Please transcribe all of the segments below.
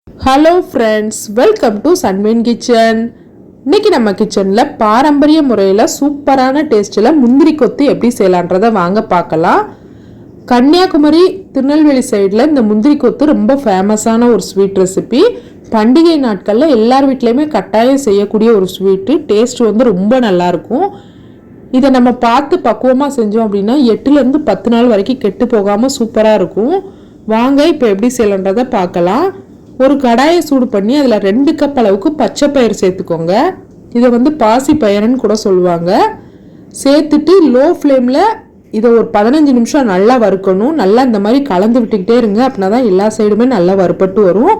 Hello friends, welcome to Sanveen kitchen. இன்னைக்கு நம்ம கிச்சனில் பாரம்பரிய முறையில் சூப்பரான டேஸ்ட்டில் முந்திரி கொத்து எப்படி செய்யலான்றதை வாங்க பார்க்கலாம். கன்னியாகுமரி திருநெல்வேலி சைடில் இந்த முந்திரி கொத்து ரொம்ப ஃபேமஸான ஒரு ஸ்வீட் ரெசிபி. பண்டிகை நாட்களில் எல்லார் வீட்லேயுமே கட்டாயம் செய்யக்கூடிய ஒரு ஸ்வீட்டு. டேஸ்ட் வந்து ரொம்ப நல்லாயிருக்கும். இதை நம்ம பார்த்து பக்குவமாக செஞ்சோம் அப்படின்னா 8லேருந்து 10 நாள் வரைக்கும் கெட்டு போகாமல் சூப்பராக இருக்கும். வாங்க இப்போ எப்படி செய்யலான்றதை பார்க்கலாம். ஒரு கடாயை சூடு பண்ணி அதில் 2 கப் அளவுக்கு பச்சை பயிர் சேர்த்துக்கோங்க. இதை வந்து பாசி பயிர்னு கூட சொல்லுவாங்க. சேர்த்துட்டு லோ ஃப்ளேமில் இதை ஒரு 15 நிமிஷம் நல்லா வறுக்கணும். நல்லா இந்த மாதிரி கலந்து விட்டுக்கிட்டே இருங்க, அப்படின்னா தான் எல்லா சைடுமே நல்லா வறுப்பட்டு வரும்.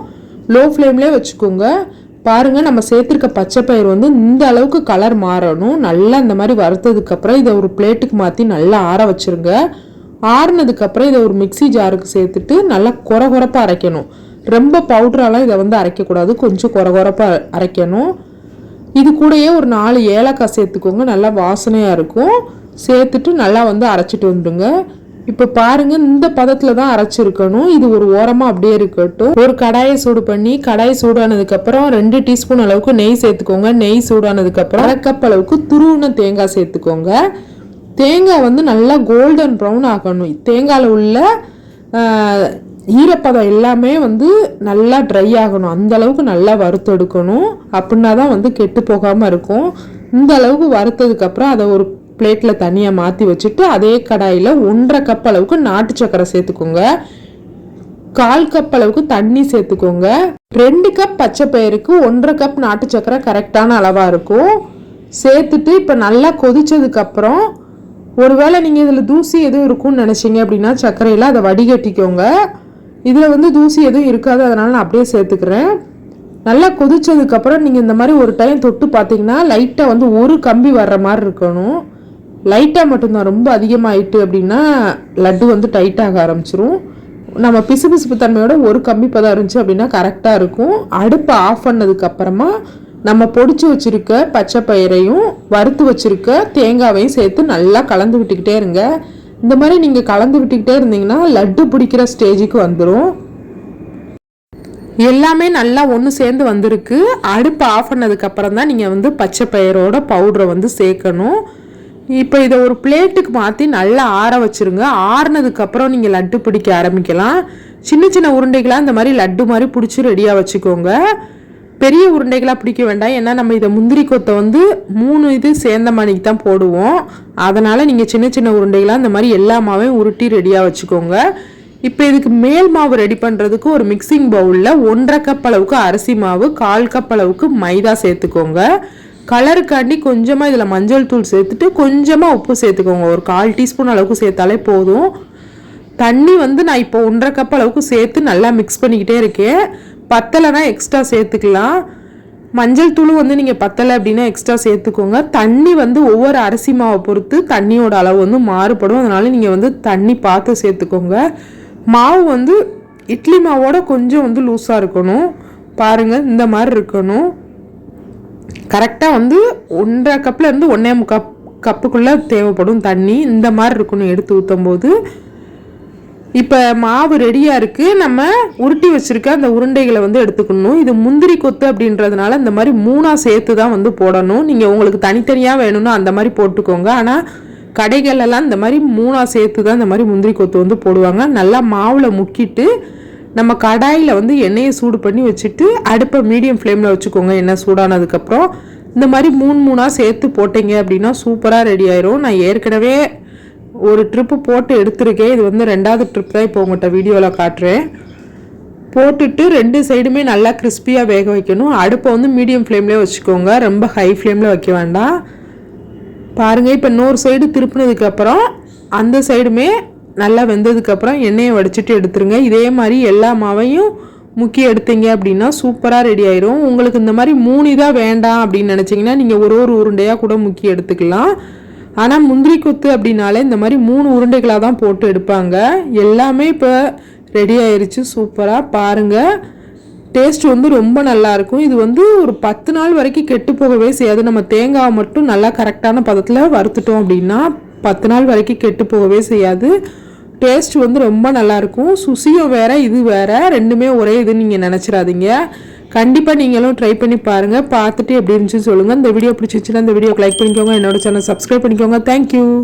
லோ ஃப்ளேம்லேயே வச்சுக்கோங்க. பாருங்கள், நம்ம சேர்த்துருக்க பச்சை பயிர் வந்து இந்த அளவுக்கு கலர் மாறணும். நல்லா இந்த மாதிரி வறுத்ததுக்கப்புறம் இதை ஒரு பிளேட்டுக்கு மாற்றி நல்லா ஆற வச்சுருங்க. ஆறுனதுக்கப்புறம் இதை ஒரு மிக்சி ஜாருக்கு சேர்த்துட்டு நல்லா குறப்பாக அரைக்கணும். ரொம்ப பவுடராலாம் இதை வந்து அரைக்கக்கூடாது, கொஞ்சம் குறப்பாக அரைக்கணும். இது கூடயே ஒரு 4 ஏலக்காய் சேர்த்துக்கோங்க, நல்லா வாசனையாக இருக்கும். சேர்த்துட்டு நல்லா வந்து அரைச்சிட்டு வந்துடுங்க. இப்போ பாருங்கள், இந்த பதத்தில் தான் அரைச்சிருக்கணும். இது ஒரு ஓரமாக அப்படியே இருக்கட்டும். ஒரு கடாயை சூடு பண்ணி கடாய் சூடானதுக்கப்புறம் 2 டீஸ்பூன் அளவுக்கு நெய் சேர்த்துக்கோங்க. நெய் சூடானதுக்கப்புறம் 1/2 கப் அளவுக்கு துருவின தேங்காய் சேர்த்துக்கோங்க. தேங்காய் வந்து நல்லா கோல்டன் ப்ரௌன் ஆகணும். தேங்காயில் உள்ள ஈரப்பதம் எல்லாமே வந்து நல்லா ட்ரை ஆகணும். அந்த அளவுக்கு நல்லா வறுத்தெடுக்கணும். அப்படின்னா தான் வந்து கெட்டு போகாமல் இருக்கும். இந்த அளவுக்கு வறுத்ததுக்கப்புறம் அதை ஒரு பிளேட்டில் தனியாக மாற்றி வச்சுட்டு அதே கடாயில் 1/2 கப் அளவுக்கு நாட்டு சக்கரை சேர்த்துக்கோங்க. 1/4 கப் அளவுக்கு தண்ணி சேர்த்துக்கோங்க. 2 கப் பச்சை பயிருக்கு 1/2 கப் நாட்டு சக்கரை கரெக்டான அளவாக இருக்கும். சேர்த்துட்டு இப்போ நல்லா கொதிச்சதுக்கப்புறம் ஒருவேளை நீங்கள் இதில் தூசி எதுவும் இருக்கும்னு நினச்சிங்க அப்படின்னா சர்க்கரையில் அதை வடிகட்டிக்கோங்க. இதில் வந்து தூசி எதுவும் இருக்காது, அதனால் நான் அப்படியே சேர்த்துக்கிறேன். நல்லா கொதிச்சதுக்கப்புறம் நீங்கள் இந்த மாதிரி ஒரு டைம் தொட்டு பார்த்தீங்கன்னா லைட்டாக வந்து ஒரு கம்பி வர்ற மாதிரி இருக்கணும். லைட்டாக மட்டும்தான், ரொம்ப அதிகமாகிட்டு அப்படின்னா லட்டு வந்து டைட்டாக ஆரம்பிச்சிரும். நம்ம பிசுபிசுப்பு தன்மையோட ஒரு கம்பி பதம் இருந்துச்சு அப்படின்னா கரெக்டாக இருக்கும். அடுப்பை ஆஃப் பண்ணதுக்கப்புறமா நம்ம பொடிச்சு வச்சுருக்க பச்சை பயிரையும் வறுத்து வச்சுருக்க தேங்காவையும் சேர்த்து நல்லா கலந்து விட்டுக்கிட்டே இருங்க. இந்த மாதிரி நீங்கள் கலந்து விட்டுக்கிட்டே இருந்தீங்கன்னா லட்டு பிடிக்கிற ஸ்டேஜுக்கு வந்துடும். எல்லாமே நல்லா ஒன்று சேர்ந்து வந்திருக்கு. அடுப்பை ஆஃப் பண்ணதுக்கப்புறம் தான் நீங்கள் வந்து பச்சை பயிரோட பவுடரை வந்து சேர்க்கணும். இப்போ இதை ஒரு பிளேட்டுக்கு மாற்றி நல்லா ஆற வச்சுருங்க. ஆறுனதுக்கப்புறம் நீங்கள் லட்டு பிடிக்க ஆரம்பிக்கலாம். சின்ன சின்ன உருண்டைகளாக இந்த மாதிரி லட்டு மாதிரி பிடிச்சி ரெடியாக வச்சுக்கோங்க. பெரிய உருண்டைகளாக பிடிக்க வேண்டாம், ஏன்னா நம்ம இதை முந்திரி கொத்தை வந்து 3 இது சேர்ந்த மணிக்கு தான் போடுவோம். அதனால் நீங்கள் சின்ன சின்ன உருண்டைகளாக இந்த மாதிரி எல்லா மாவையும் உருட்டி ரெடியாக வச்சுக்கோங்க. இப்போ இதுக்கு மேல் மாவு ரெடி பண்ணுறதுக்கு ஒரு மிக்சிங் பவுலில் 1/2 கப் அளவுக்கு அரிசி மாவு, 1/4 கப் அளவுக்கு மைதா சேர்த்துக்கோங்க. கலருக்காண்டி கொஞ்சமாக இதில் மஞ்சள் தூள் சேர்த்துட்டு கொஞ்சமாக உப்பு சேர்த்துக்கோங்க. ஒரு 1/4 டீஸ்பூன் அளவுக்கு சேர்த்தாலே போதும். தண்ணி வந்து நான் இப்போ 1/2 கப் அளவுக்கு சேர்த்து நல்லா மிக்ஸ் பண்ணிக்கிட்டே இருக்கேன். பத்தலைனா எக்ஸ்ட்ரா சேர்த்துக்கலாம். மஞ்சள் தூள் வந்து நீங்கள் பத்தலை அப்படின்னா எக்ஸ்ட்ரா சேர்த்துக்கோங்க. தண்ணி வந்து ஒவ்வொரு அரிசி மாவை பொறுத்து தண்ணியோட அளவு வந்து மாறுபடும். அதனால நீங்கள் வந்து தண்ணி பார்த்து சேர்த்துக்கோங்க. மாவு வந்து இட்லி மாவோட கொஞ்சம் வந்து லூஸாக இருக்கணும். பாருங்கள், இந்த மாதிரி இருக்கணும். கரெக்டாக வந்து 1/2 கப்லேருந்து 1.25 கப்புக்குள்ளே தேவைப்படும் தண்ணி. இந்த மாதிரி இருக்கணும் எடுத்து ஊற்றும் போது. இப்போ மாவு ரெடியாக இருக்குது. நம்ம உருட்டி வச்சுருக்க அந்த உருண்டைகளை வந்து எடுத்துக்கணும். இது முந்திரி கொத்து அப்படின்றதுனால இந்த மாதிரி 3ஆக சேர்த்து தான் வந்து போடணும். நீங்கள் உங்களுக்கு தனித்தனியாக வேணும்னா அந்த மாதிரி போட்டுக்கோங்க. ஆனால் கடைகளெல்லாம் இந்த மாதிரி 3ஆக சேர்த்து தான் இந்த மாதிரி முந்திரி கொத்து வந்து போடுவாங்க. நல்லா மாவில் முக்கிட்டு நம்ம கடாயில் வந்து எண்ணெயை சூடு பண்ணி வச்சுட்டு அடுப்பை மீடியம் ஃப்ளேமில் வச்சுக்கோங்க. எண்ணெய் சூடானதுக்கப்புறம் இந்த மாதிரி 3 சேர்த்து போட்டிங்க அப்படின்னா சூப்பராக ரெடி ஆயிரும். நான் ஏற்கனவே ஒரு ட்ரிப்பு போட்டு எடுத்துருக்கேன். இது வந்து 2வது ட்ரிப் தான் இப்போ உங்கள்கிட்ட வீடியோவில் காட்டுறேன். போட்டுட்டு 2 சைடுமே நல்லா கிறிஸ்பியாக வேக வைக்கணும். அடுப்பை வந்து மீடியம் ஃப்ளேம்லேயே வச்சுக்கோங்க, ரொம்ப ஹை ஃப்ளேமில் வைக்க வேண்டாம். பாருங்கள், இப்போ இன்னொரு சைடு திருப்பினதுக்கப்புறம் அந்த சைடுமே நல்லா வெந்ததுக்கப்புறம் எண்ணெயை வடிச்சிட்டு எடுத்துருங்க. இதே மாதிரி எல்லா மாவையும் முக்கி எடுத்தீங்க அப்படின்னா சூப்பராக ரெடி ஆயிரும். உங்களுக்கு இந்த மாதிரி 3 இதாக வேண்டாம் அப்படின்னு நினச்சிங்கன்னா நீங்கள் ஒரு உருண்டையாக கூட முக்கி எடுத்துக்கலாம். ஆனால் முந்திரி கொத்து அப்படின்னாலே இந்த மாதிரி 3 உருண்டைகளாக தான் போட்டு எடுப்பாங்க. எல்லாமே இப்போ ரெடி ஆயிடுச்சு. சூப்பராக பாருங்கள், டேஸ்ட் வந்து ரொம்ப நல்லாயிருக்கும். இது வந்து ஒரு 10 நாள் வரைக்கும் கெட்டு போகவே செய்யாது. நம்ம தேங்காவை மட்டும் நல்லா கரெக்டான பதத்தில் வறுத்துட்டோம் அப்படின்னா 10 நாள் வரைக்கும் கெட்டு போகவே செய்யாது. டேஸ்ட் வந்து ரொம்ப நல்லாயிருக்கும். சுசியும் வேறு இது வேறு, ரெண்டுமே ஒரே இதுன்னு நீங்கள் நினச்சிடாதீங்க. கண்டிப்பாக நீங்களும் ட்ரை பண்ணி பாருங்கள். பார்த்துட்டு எப்படி இருந்துச்சுன்னு சொல்லுங்கள். இந்த வீடியோ பிடிச்சிச்சுன்னா இந்த வீடியோக்கு லைக் பண்ணிக்கோங்க. என்னோட சேனல் சப்ஸ்கிரைப் பண்ணிக்கோங்க. தேங்க்யூ.